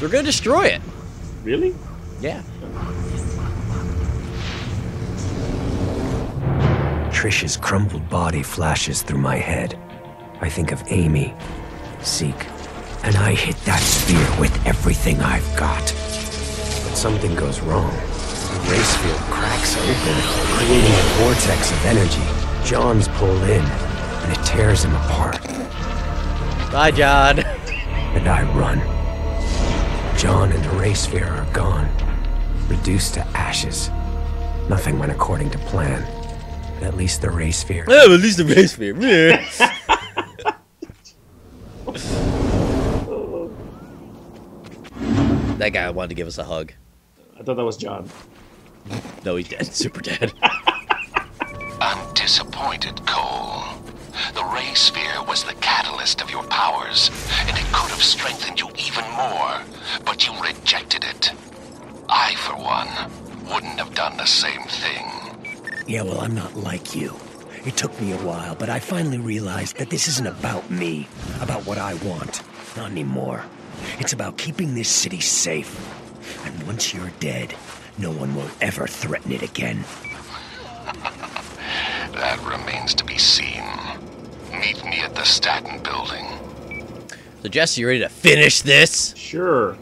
We're gonna destroy it. Really? Yeah. Trish's crumpled body flashes through my head. I think of Amy, Zeke, and I hit that sphere with everything I've got. But something goes wrong. The race field cracks open, creating a vortex of energy. John's pulled in, and it tears him apart. Bye, John. And I run. John and the race sphere are gone, reduced to ashes. Nothing went according to plan. But at least the race sphere. Oh, at least the race sphere. That guy wanted to give us a hug. I thought that was John. No, he's dead. Super dead. I'm disappointed, Cole. The ray sphere was the catalyst of your powers, and it could have strengthened you even more, but you rejected it. I, for one, wouldn't have done the same thing. Yeah, well, I'm not like you. It took me a while, but I finally realized that this isn't about me, about what I want. Not anymore. It's about keeping this city safe. And once you're dead, no one will ever threaten it again. That remains to be seen. Meet me at the Staten building. So, Jesse, you ready to finish this? Sure.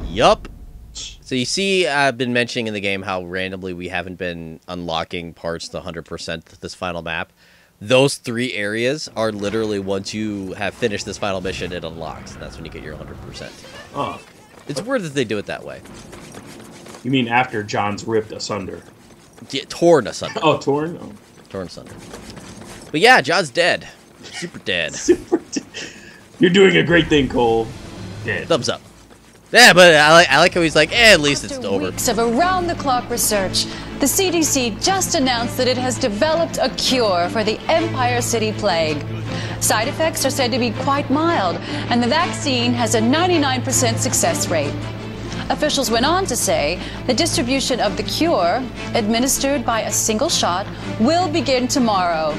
Yup. So you see, I've been mentioning in the game how randomly we haven't been unlocking parts to 100% this final map. Those 3 areas are literally once you have finished this final mission, it unlocks, and that's when you get your 100%. Oh. It's weird that they do it that way. You mean after John's ripped asunder? Yeah, torn asunder. Oh, torn? Oh. Torn asunder. But yeah, John's dead. Super dead. Super dead. You're doing a great thing, Cole. Dead. Thumbs up. Yeah, but I like how he's like, at least it's over. After weeks of around-the-clock research, the CDC just announced that it has developed a cure for the Empire City Plague. Side effects are said to be quite mild, and the vaccine has a 99% success rate. Officials went on to say the distribution of the cure, administered by a single shot, will begin tomorrow.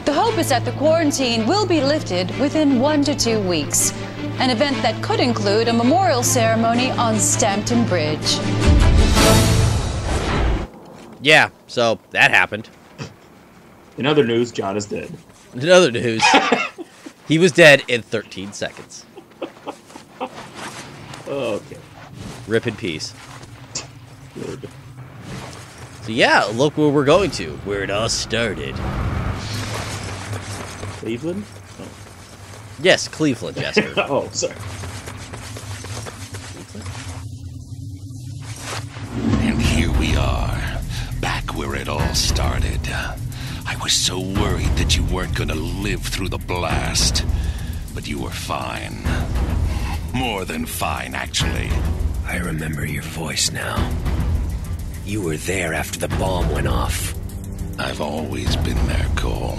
The hope is that the quarantine will be lifted within 1 to 2 weeks. An event that could include a memorial ceremony on Stampton Bridge. Yeah, so that happened. In other news, John is dead. In other news, he was dead in 13 seconds. Okay. Rip in peace. Good. So yeah, look where we're going to. Where it all started. Cleveland? Oh. Yes, Cleveland, Jester. Oh, sorry. And here we are, back where it all started. I was so worried that you weren't gonna live through the blast. But you were fine. More than fine, actually. I remember your voice now. You were there after the bomb went off. I've always been there, Cole.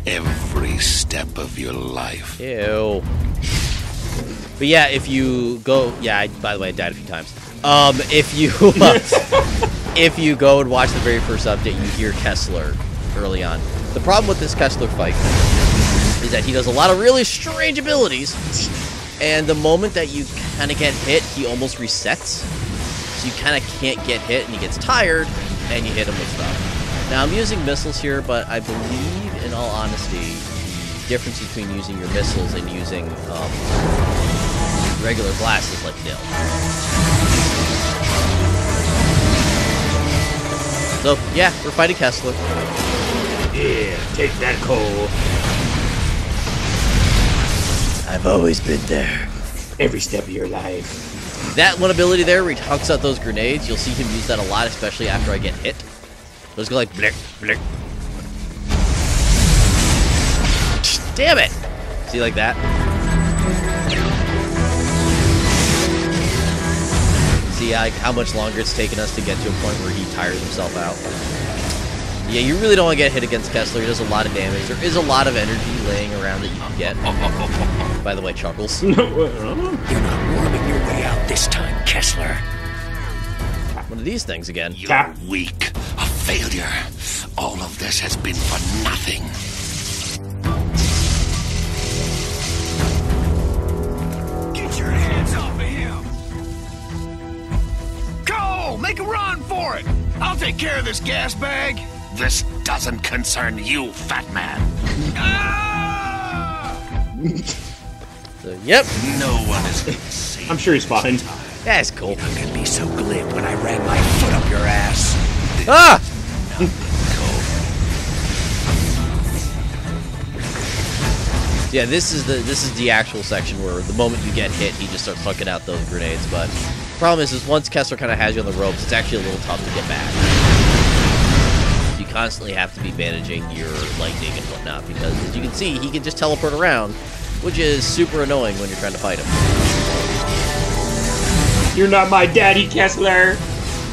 Every step of your life. Ew. But yeah, if you go... Yeah, by the way, I died a few times. If you... if you go and watch the very first update, you hear Kessler early on. The problem with this Kessler fight is that he does a lot of really strange abilities, and the moment that you kind of get hit, he almost resets. So you kind of can't get hit, and he gets tired, and you hit him with stuff. Now, I'm using missiles here, but I believe, in all honesty, the difference between using your missiles and using regular blasts is like nil. So, yeah, we're fighting Kessler. Yeah, take that, Cole. I've always been there. Every step of your life. That one ability there, where he hucks out those grenades, you'll see him use that a lot, especially after I get hit. Those go like blick, blick. Damn it! See, like that? See how much longer it's taken us to get to a point where he tires himself out. Yeah, you really don't want to get hit against Kessler. He does a lot of damage. There is a lot of energy laying around that you can get. By the way, Chuckles. You're not warming your way out this time, Kessler. One of these things again. You're weak. A failure. All of this has been for nothing. Get your hands off me! for it. I'll take care of this gas bag. This doesn't concern you, fat man. Ah! So, yep. No one is safe. I'm sure he's fine. Yeah, it's cool. I could be so glib when I ran my foot up your ass. Ah! Yeah, this is the actual section where the moment you get hit, he just starts hucking out those grenades. But the problem is once Kessler kind of has you on the ropes, it's actually a little tough to get back. You constantly have to be managing your lightning and whatnot because, as you can see, he can just teleport around, which is super annoying when you're trying to fight him. You're not my daddy, Kessler.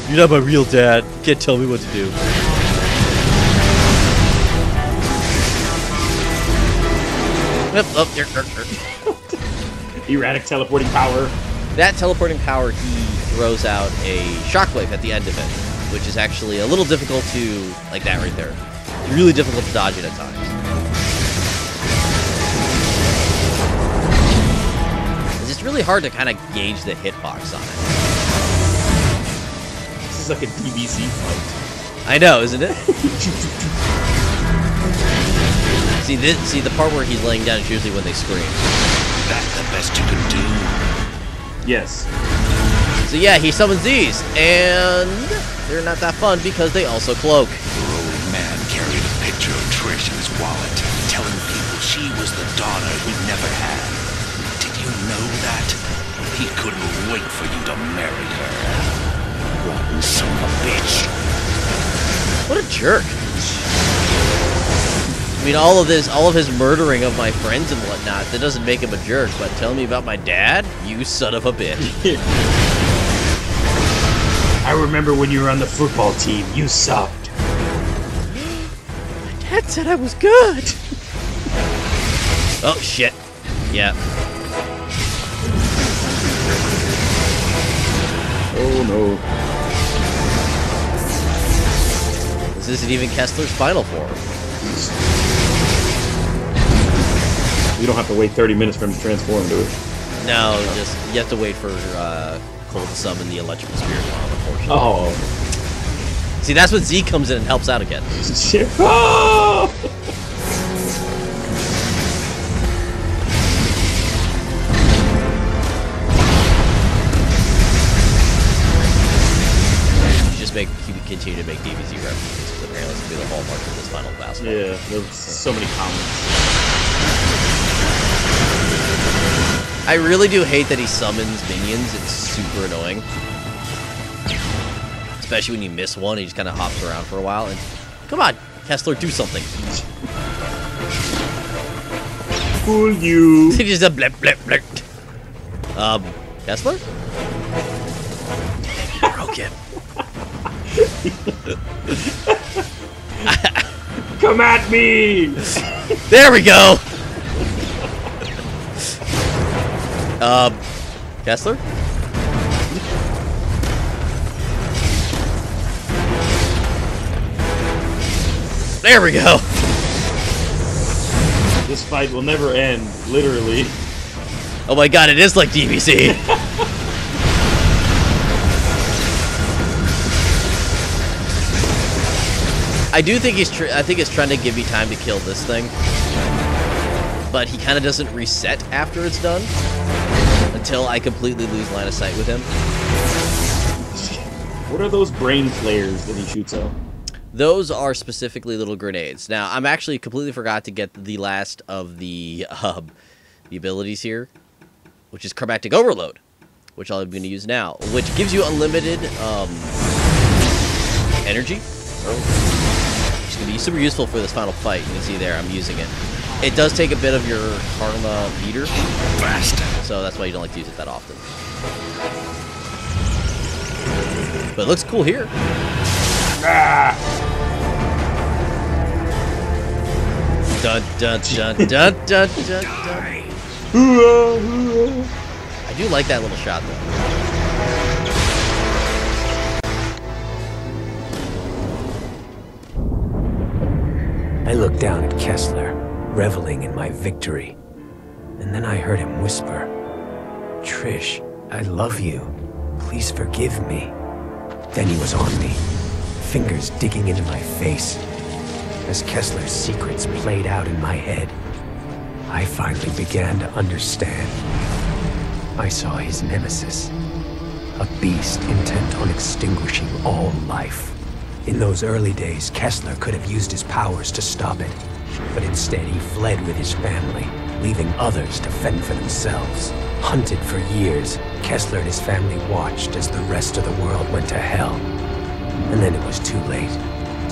You're not my real dad. You can't tell me what to do. Yep, Erratic teleporting power. That teleporting power, he throws out a shockwave at the end of it, which is actually a little difficult to, like that right there. It's really difficult to dodge it at times. It's just really hard to kind of gauge the hitbox on it. This is like a DBC fight. I know, isn't it? See, the part where he's laying down is usually when they scream. That's the best you can do. Yes. So yeah, he summons these, and they're not that fun because they also cloak. The rolling man carried a picture of Trish in his wallet, telling people she was the daughter he never had. Did you know that? He couldn't wait for you to marry her. Rotten son of a bitch. What a jerk. I mean, all of his murdering of my friends and whatnot, that doesn't make him a jerk, but tell me about my dad? You son of a bitch. I remember when you were on the football team. You sucked. My dad said I was good. Oh, shit. Yeah. Oh, no. This isn't even Kessler's final form. You don't have to wait 30 minutes for him to transform, do it? No, just you have to wait for Cole to summon the electrical spirit bomb, unfortunately. Oh. See, that's when Z comes in and helps out again. Shit. Oh! Continue to make DBZ references because apparently it's going to be the hallmark of this final battle. Yeah, there's so many comments. I really do hate that he summons minions. It's super annoying. Especially when you miss one, he just kind of hops around for a while. And come on, Kessler, do something. Fool you. He just a blip, blip, blip. Kessler? Broke him. Come at me! There we go! Kessler? There we go! This fight will never end, literally. Oh my god, it is like DBC! I do think I think it's trying to give me time to kill this thing, but he kind of doesn't reset after it's done until I completely lose line of sight with him. What are those brain flares that he shoots out? Those are specifically little grenades. Now, I'm actually completely forgot to get the last of the abilities here, which is Chromatic Overload, which I'm going to use now, which gives you unlimited energy. It's going to be super useful for this final fight. You can see there, I'm using it. It does take a bit of your karma meter, so that's why you don't like to use it that often. But it looks cool here. Ah! Dun dun dun dun dun dun dun. I do like that little shot though. I looked down at Kessler, reveling in my victory. And then I heard him whisper, "Trish, I love you. Please forgive me." Then he was on me, fingers digging into my face. As Kessler's secrets played out in my head, I finally began to understand. I saw his nemesis, a beast intent on extinguishing all life. In those early days, Kessler could have used his powers to stop it, but instead he fled with his family, leaving others to fend for themselves. Hunted for years, Kessler and his family watched as the rest of the world went to hell. And then it was too late.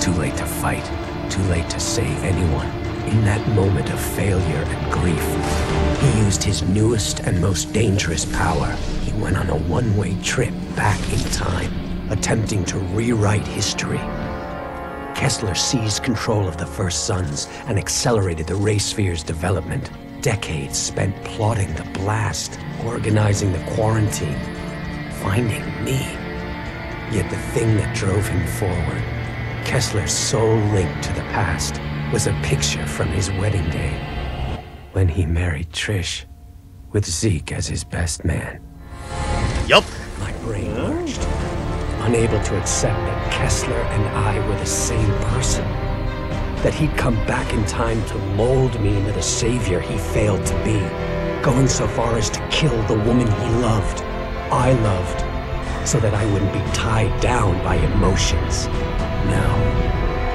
Too late to fight. Too late to save anyone. In that moment of failure and grief, he used his newest and most dangerous power. He went on a one-way trip back in time, attempting to rewrite history. Kessler seized control of the First Sons and accelerated the Ray Sphere's development. Decades spent plotting the blast, organizing the quarantine, finding me. Yet the thing that drove him forward, Kessler's sole link to the past, was a picture from his wedding day, when he married Trish, with Zeke as his best man. Yup. My brain lurched, unable to accept that Kessler and I were the same person. That he'd come back in time to mold me into the savior he failed to be, going so far as to kill the woman he loved, I loved, so that I wouldn't be tied down by emotions. No.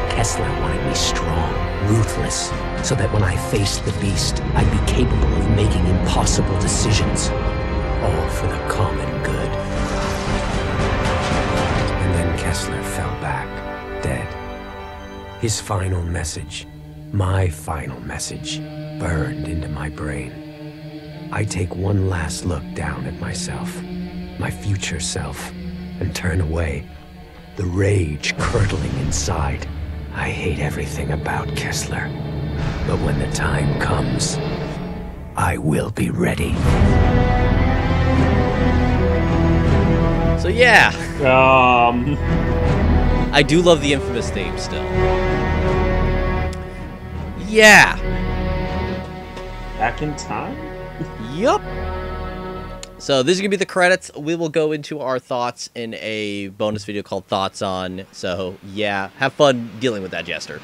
Kessler wanted me strong, ruthless, so that when I faced the beast, I'd be capable of making impossible decisions, all for the common good. And then Kessler fell back, dead. His final message, my final message, burned into my brain. I take one last look down at myself, my future self, and turn away, the rage curdling inside. I hate everything about Kessler, but when the time comes, I will be ready. So yeah, I I do love the inFamous theme still. Yeah. back in time? Yup. So this is going to be the credits. We will go into our thoughts in a bonus video called Thoughts On. So yeah, have fun dealing with that, Jester.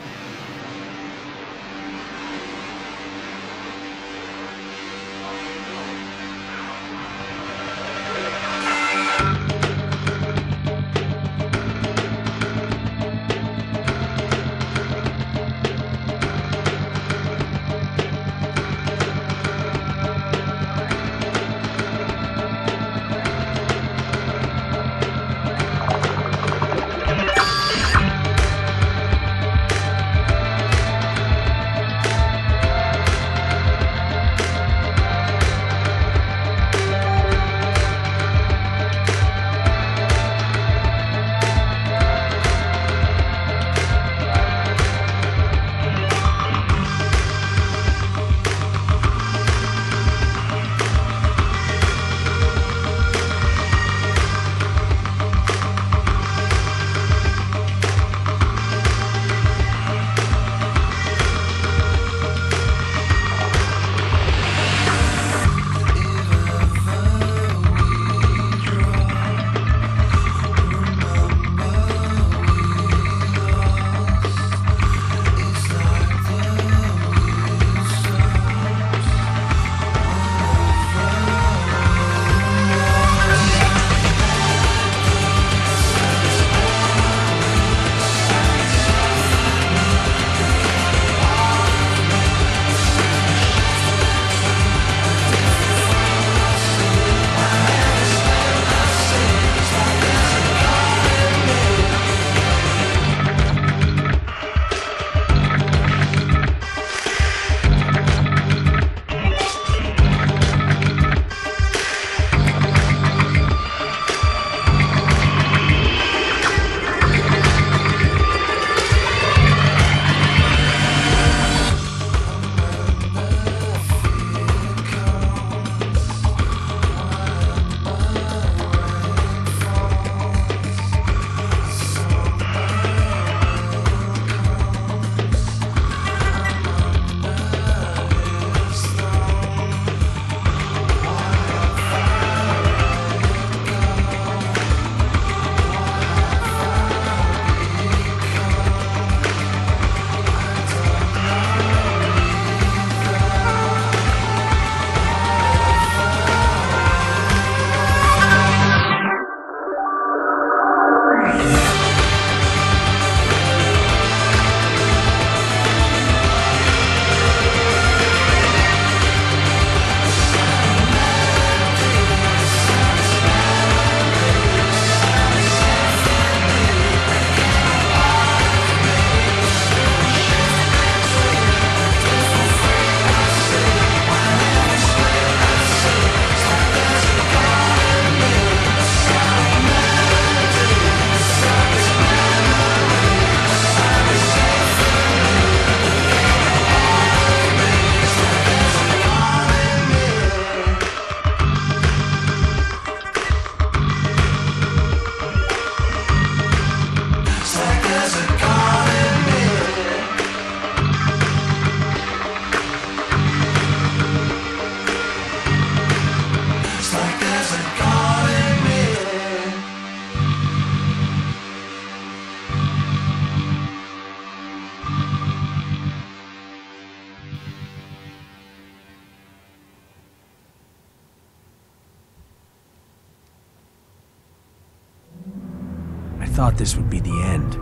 thought this would be the end.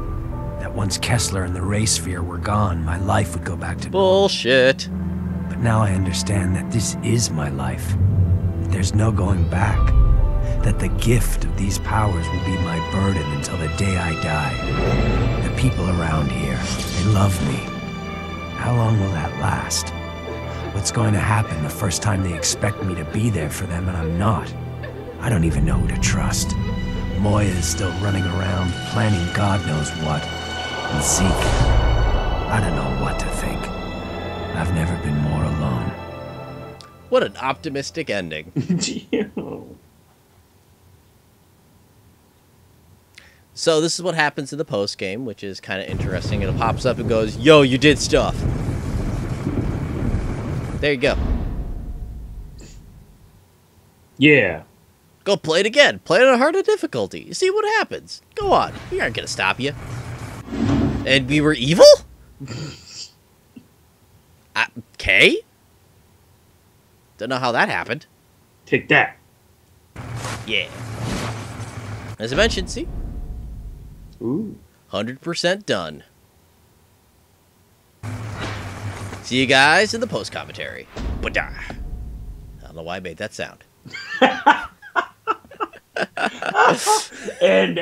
That once Kessler and the Ray Sphere were gone, my life would go back to normal. Bullshit. But now I understand that this is my life. That there's no going back. That the gift of these powers will be my burden until the day I die. The people around here, they love me. How long will that last? What's going to happen the first time they expect me to be there for them and I'm not? I don't even know who to trust. Moya is still running around, planning God knows what. And Zeke, I don't know what to think. I've never been more alone. What an optimistic ending. So this is what happens in the post game, which is kind of interesting. It pops up and goes, "Yo, you did stuff." There you go. Yeah. Go play it again. Play it on harder difficulty. See what happens. Go on. We aren't gonna stop you. And we were evil? Okay. Don't know how that happened. Take that. Yeah. As I mentioned, see? Ooh. 100% done. See you guys in the post commentary. Ba-da. I don't know why I made that sound. And.